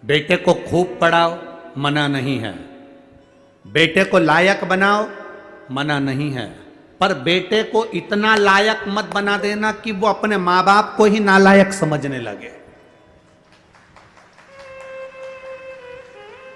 बेटे को खूब पढ़ाओ, मना नहीं है। बेटे को लायक बनाओ, मना नहीं है। पर बेटे को इतना लायक मत बना देना कि वो अपने मां बाप को ही नालायक समझने लगे।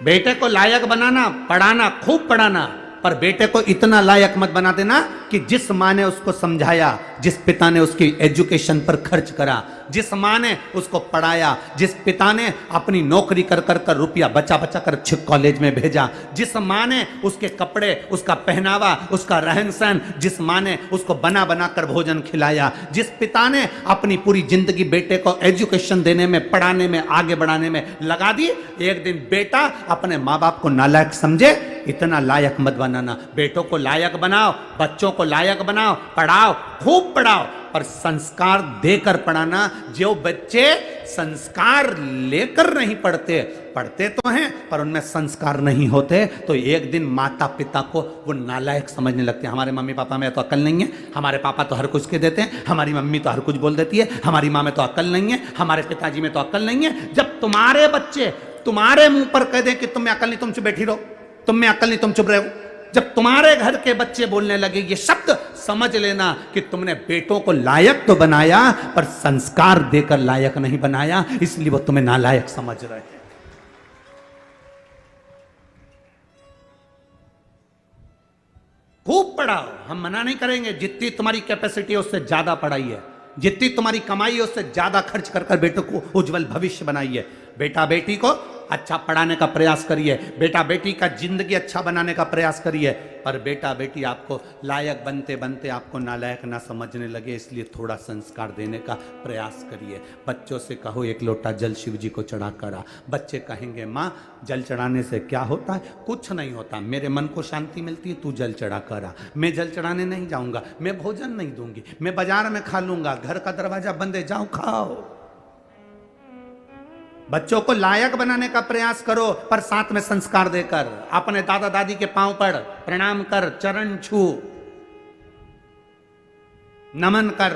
बेटे को लायक बनाना, पढ़ाना, खूब पढ़ाना, पर बेटे को इतना लायक मत बना देना कि जिस माँ ने उसको समझाया, जिस पिता ने उसकी एजुकेशन पर खर्च करा, जिस माँ ने उसको पढ़ाया, जिस पिता ने अपनी नौकरी कर कर कर रुपया बचा बचा कर अच्छे कॉलेज में भेजा, जिस माँ ने उसके कपड़े, उसका पहनावा, उसका रहन सहन, जिस माँ ने उसको बना बना कर भोजन खिलाया, जिस पिता ने अपनी पूरी जिंदगी बेटे को एजुकेशन देने में, पढ़ाने में, आगे बढ़ाने में लगा दी, एक दिन बेटा अपने माँ बाप को नालायक समझे, इतना लायक मत बनाना। बेटों को लायक बनाओ, बच्चों को लायक बनाओ, पढ़ाओ, खूब पढ़ाओ, पर संस्कार देकर पढ़ाना। जो बच्चे संस्कार लेकर नहीं पढ़ते, पढ़ते तो हैं पर उनमें संस्कार नहीं होते, तो एक दिन माता पिता को वो नालायक समझने लगते हैं। हमारे मम्मी पापा में तो अकल नहीं है, हमारे पापा तो हर कुछ के देते हैं, हमारी मम्मी तो हर कुछ बोल देती है, हमारी माँ में तो अकल नहीं है, हमारे पिताजी में तो अकल नहीं है। जब तुम्हारे बच्चे तुम्हारे मुंह पर कह दें कि तुम में अकल नहीं, तुम चुप बैठी रहो, तुम में अकल नहीं, तुम चुप रहो, जब तुम्हारे घर के बच्चे बोलने लगे ये शब्द, समझ लेना कि तुमने बेटों को लायक तो बनाया पर संस्कार देकर लायक नहीं बनाया, इसलिए वो तुम्हें नालायक समझ रहे हैं। खूब पढ़ाओ, हम मना नहीं करेंगे, जितनी तुम्हारी कैपेसिटी है उससे ज्यादा पढ़ाई है, जितनी तुम्हारी कमाई है उससे ज्यादा खर्च कर कर बेटों को उज्जवल भविष्य बनाइए। बेटा बेटी को अच्छा पढ़ाने का प्रयास करिए, बेटा बेटी का जिंदगी अच्छा बनाने का प्रयास करिए, पर बेटा बेटी आपको लायक बनते बनते आपको नालायक ना समझने लगे, इसलिए थोड़ा संस्कार देने का प्रयास करिए। बच्चों से कहो एक लोटा जल शिव जी को चढ़ा कर आ। बच्चे कहेंगे माँ जल चढ़ाने से क्या होता है? कुछ नहीं होता, मेरे मन को शांति मिलती है, तू जल चढ़ा कर आ। मैं जल चढ़ाने नहीं जाऊंगा, मैं भोजन नहीं दूंगी, मैं बाजार में खा लूंगा, घर का दरवाजा बंद है, जाओ खाओ। बच्चों को लायक बनाने का प्रयास करो, पर साथ में संस्कार देकर। अपने दादा दादी के पांव पड़, प्रणाम कर, चरण छू, नमन कर।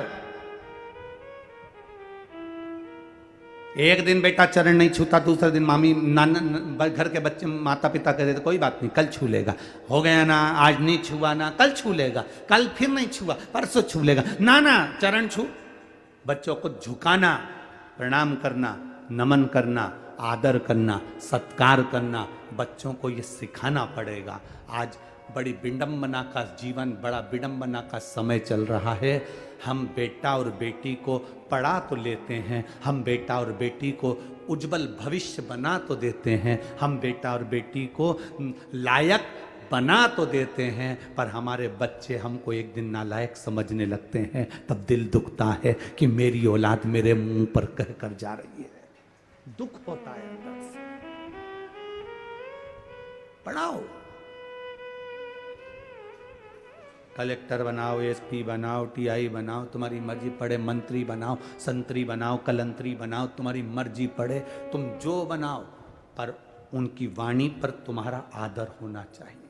एक दिन बेटा चरण नहीं छूता, दूसरे दिन मामी नाना घर के बच्चे माता पिता कहते थे कोई बात नहीं कल छू लेगा, हो गया ना, आज नहीं छुआ ना, कल छू लेगा, कल फिर नहीं छुआ, परसों छू लेगा, ना ना चरण छू। बच्चों को झुकाना, प्रणाम करना, नमन करना, आदर करना, सत्कार करना, बच्चों को ये सिखाना पड़ेगा। आज बड़ी विडंबना का जीवन, बड़ा विडंबना का समय चल रहा है। हम बेटा और बेटी को पढ़ा तो लेते हैं, हम बेटा और बेटी को उज्जवल भविष्य बना तो देते हैं, हम बेटा और बेटी को लायक बना तो देते हैं, पर हमारे बच्चे हमको एक दिन नालायक समझने लगते हैं, तब दिल दुखता है कि मेरी औलाद मेरे मुंह पर कह कर जा रही है। दुख होता है अंदर से। पढ़ाओ, कलेक्टर बनाओ, एसपी बनाओ, टीआई बनाओ, तुम्हारी मर्जी, पढ़े मंत्री बनाओ, संतरी बनाओ, कलंतरी बनाओ, तुम्हारी मर्जी, पढ़े तुम जो बनाओ, पर उनकी वाणी पर तुम्हारा आदर होना चाहिए।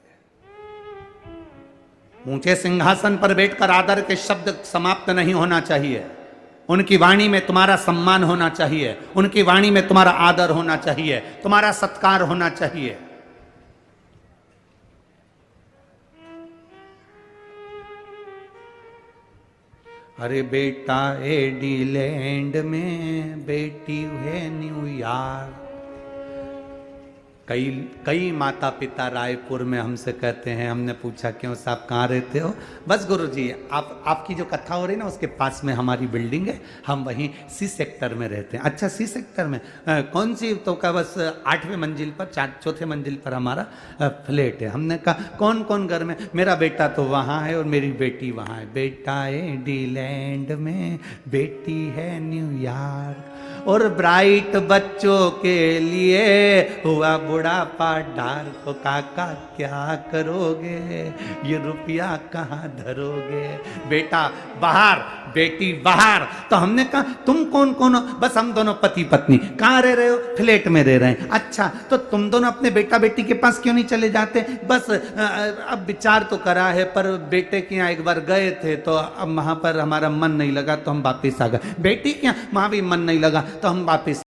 ऊंचे सिंहासन पर बैठकर आदर के शब्द समाप्त नहीं होना चाहिए। उनकी वाणी में तुम्हारा सम्मान होना चाहिए, उनकी वाणी में तुम्हारा आदर होना चाहिए, तुम्हारा सत्कार होना चाहिए। अरे बेटा एडीलैंड में, बेटी है न्यूयॉर्क। कई माता पिता रायपुर में हमसे कहते हैं, हमने पूछा क्यों साहब कहाँ रहते हो? बस गुरुजी आपकी जो कथा हो रही ना उसके पास में हमारी बिल्डिंग है, हम वहीं सी सेक्टर में रहते हैं। अच्छा सी सेक्टर में कौन सी? तो का बस 8वें मंजिल पर, चौथे मंजिल पर हमारा फ्लैट है। हमने कहा कौन कौन घर में? मेरा बेटा तो वहाँ है और मेरी बेटी वहाँ है। बेटा है डीलैंड में, बेटी है न्यूयॉर्क। और ब्राइट बच्चों के लिए हुआ बुढ़ापा डार को काका क्या करोगे, ये रुपया कहाँ धरोगे? बेटा बाहर, बेटी बाहर। तो हमने कहा तुम कौन कौन हो? बस हम दोनों पति पत्नी। कहाँ रह रहे हो? फ्लैट में रह रहे हैं। अच्छा तो तुम दोनों अपने बेटा बेटी के पास क्यों नहीं चले जाते? बस अब विचार तो करा है, पर बेटे के यहाँ एक बार गए थे तो अब वहां पर हमारा मन नहीं लगा तो हम वापिस आ गए। बेटी के यहाँ वहां भी मन नहीं लगा तो हम वापिस